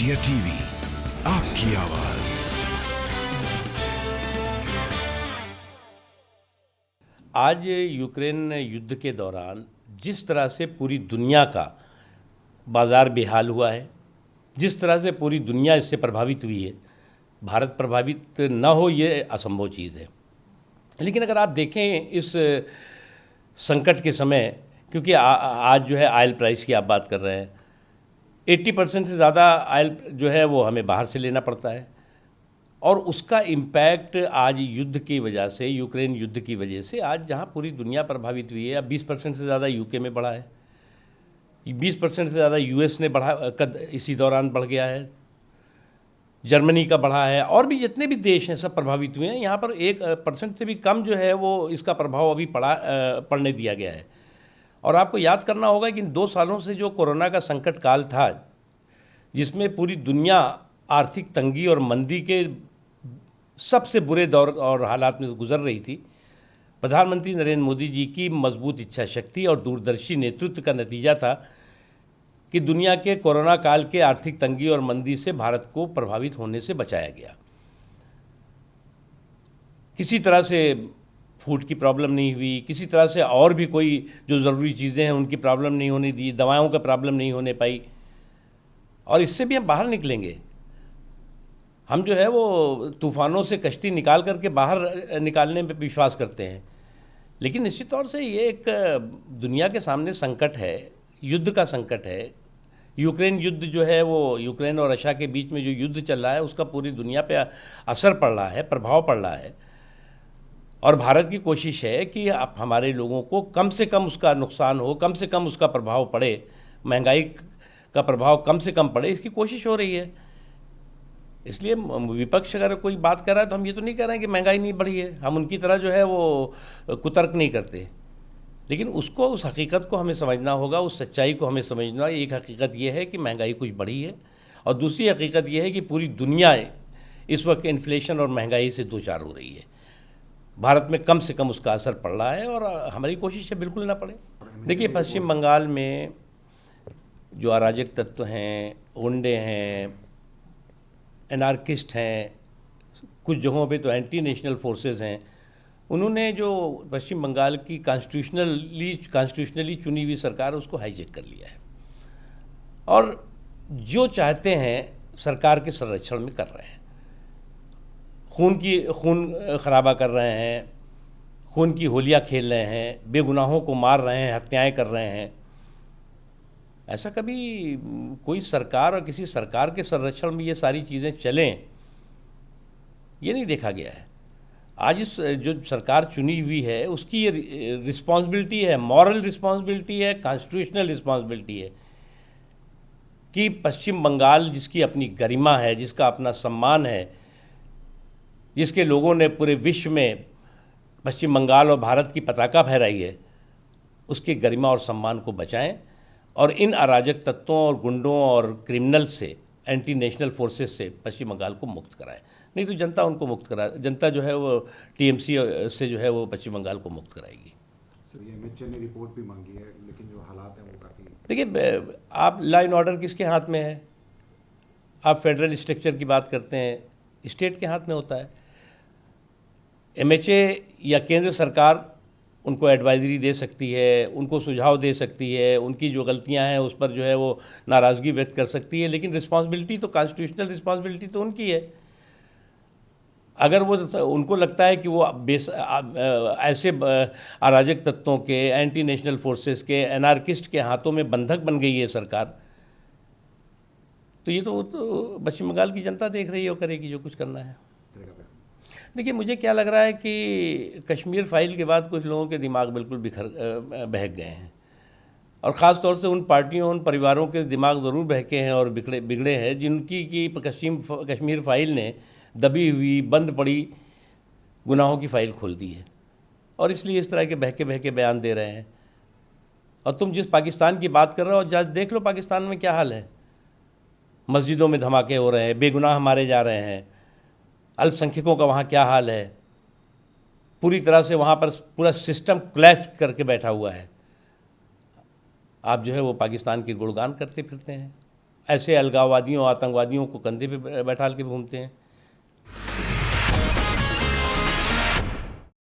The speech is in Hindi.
इंडिया टीवी, आपकी आवाज। आज यूक्रेन युद्ध के दौरान जिस तरह से पूरी दुनिया का बाजार बेहाल हुआ है, जिस तरह से पूरी दुनिया इससे प्रभावित हुई है, भारत प्रभावित न हो ये असंभव चीज़ है। लेकिन अगर आप देखें इस संकट के समय, क्योंकि आज जो है ऑयल प्राइस की आप बात कर रहे हैं, 80% से ज़्यादा ऑयल जो है वो हमें बाहर से लेना पड़ता है, और उसका इम्पैक्ट आज युद्ध की वजह से, यूक्रेन युद्ध की वजह से आज जहाँ पूरी दुनिया प्रभावित हुई है, अब 20% से ज़्यादा यूके में बढ़ा है, 20% से ज़्यादा यूएस ने बढ़ा, इसी दौरान बढ़ गया है, जर्मनी का बढ़ा है, और भी जितने भी देश हैं सब प्रभावित हुए हैं। यहाँ पर 1% से भी कम जो है वो इसका प्रभाव अभी पड़ने दिया गया है। और आपको याद करना होगा कि इन 2 सालों से जो कोरोना का संकट काल था, जिसमें पूरी दुनिया आर्थिक तंगी और मंदी के सबसे बुरे दौर और हालात में गुजर रही थी, प्रधानमंत्री नरेंद्र मोदी जी की मजबूत इच्छा शक्ति और दूरदर्शी नेतृत्व का नतीजा था कि दुनिया के कोरोना काल के आर्थिक तंगी और मंदी से भारत को प्रभावित होने से बचाया गया। किसी तरह से फूड की प्रॉब्लम नहीं हुई, किसी तरह से और भी कोई जो ज़रूरी चीज़ें हैं उनकी प्रॉब्लम नहीं होने दी, दवाओं का प्रॉब्लम नहीं होने पाई, और इससे भी हम बाहर निकलेंगे। हम जो है वो तूफ़ानों से कश्ती निकाल करके बाहर निकालने में विश्वास करते हैं, लेकिन निश्चित तौर से ये एक दुनिया के सामने संकट है, युद्ध का संकट है। यूक्रेन युद्ध जो है वो, यूक्रेन और रशिया के बीच में जो युद्ध चल रहा है उसका पूरी दुनिया पे असर पड़ रहा है, प्रभाव पड़ रहा है, और भारत की कोशिश है कि अब हमारे लोगों को कम से कम उसका नुकसान हो, कम से कम उसका प्रभाव पड़े, महंगाई का प्रभाव कम से कम पड़े, इसकी कोशिश हो रही है। इसलिए विपक्ष अगर कोई बात कर रहा है तो हम ये तो नहीं कह रहे हैं कि महंगाई नहीं बढ़ी है, हम उनकी तरह जो है वो कुतर्क नहीं करते, लेकिन उसको, उस हकीकत को हमें समझना होगा, उस सच्चाई को हमें समझना। एक हकीकत ये है कि महंगाई कुछ बढ़ी है, और दूसरी हकीकत ये है कि पूरी दुनिया इस वक्त इन्फ्लेशन और महंगाई से दो चार हो रही है। भारत में कम से कम उसका असर पड़ रहा है, और हमारी कोशिश है बिल्कुल ना पड़े। देखिए, पश्चिम बंगाल में जो अराजक तत्व हैं, गुंडे हैं, एनार्किस्ट हैं, कुछ जगहों पे तो एंटी नेशनल फोर्सेस हैं, उन्होंने जो पश्चिम बंगाल की कॉन्स्टिट्यूशनली चुनी हुई सरकार, उसको हाईजैक कर लिया है, और जो चाहते हैं सरकार के संरक्षण में कर रहे हैं। खून खराबा कर रहे हैं, खून की होलियाँ खेल रहे हैं, बेगुनाहों को मार रहे हैं, हत्याएं कर रहे हैं। ऐसा कभी कोई सरकार और किसी सरकार के संरक्षण में ये सारी चीज़ें चलें, ये नहीं देखा गया है। आज इस जो सरकार चुनी हुई है उसकी ये रिस्पॉन्सिबिलिटी है, मॉरल रिस्पॉन्सिबिलिटी है, कॉन्स्टिट्यूशनल रिस्पॉन्सिबिलिटी है कि पश्चिम बंगाल, जिसकी अपनी गरिमा है, जिसका अपना सम्मान है, जिसके लोगों ने पूरे विश्व में पश्चिम बंगाल और भारत की पताका फहराई है, उसकी गरिमा और सम्मान को बचाएं, और इन अराजक तत्वों और गुंडों और क्रिमिनल से, एंटी नेशनल फोर्सेस से पश्चिम बंगाल को मुक्त कराएं। नहीं तो जनता उनको मुक्त करा, जनता जो है वो टीएमसी से जो है वो पश्चिम बंगाल को मुक्त कराएगी। सर, ये एमएचए ने रिपोर्ट भी मांगी है, लेकिन जो हालात हैं वो काफ़ी। देखिए, आप लॉ एंड ऑर्डर किसके हाथ में है? आप फेडरल स्ट्रक्चर की बात करते हैं, स्टेट के हाथ में होता है। एमएचए या केंद्र सरकार उनको एडवाइजरी दे सकती है, उनको सुझाव दे सकती है, उनकी जो गलतियां हैं उस पर जो है वो नाराज़गी व्यक्त कर सकती है, लेकिन रिस्पॉन्सिबिलिटी तो, कॉन्स्टिट्यूशनल रिस्पॉन्सिबिलिटी तो उनकी है। अगर वो, उनको लगता है कि वो ऐसे अराजक तत्वों के, एंटी नेशनल फोर्सेस के, एनार्किस्ट के हाथों में बंधक बन गई है सरकार, तो ये तो पश्चिम बंगाल की जनता देख रही है, वो करेगी जो कुछ करना है। देखिए, मुझे क्या लग रहा है कि कश्मीर फाइल के बाद कुछ लोगों के दिमाग बिल्कुल बहक गए हैं, और ख़ास तौर से उन पार्टियों, उन परिवारों के दिमाग ज़रूर बहके हैं और बिगड़े हैं जिनकी की कश्मीर फाइल ने दबी हुई, बंद पड़ी गुनाहों की फ़ाइल खोल दी है, और इसलिए इस तरह के बहके बयान दे रहे हैं। और तुम जिस पाकिस्तान की बात कर रहे हो, जज देख लो पाकिस्तान में क्या हाल है। मस्जिदों में धमाके हो रहे हैं, बेगुनाह मारे जा रहे हैं, अल्पसंख्यकों का वहाँ क्या हाल है, पूरी तरह से वहाँ पर पूरा सिस्टम कोलैप्स करके बैठा हुआ है। आप जो है वो पाकिस्तान के गुणगान करते फिरते हैं। ऐसे अलगाववादियों आतंकवादियों को कंधे पे बैठा के घूमते हैं।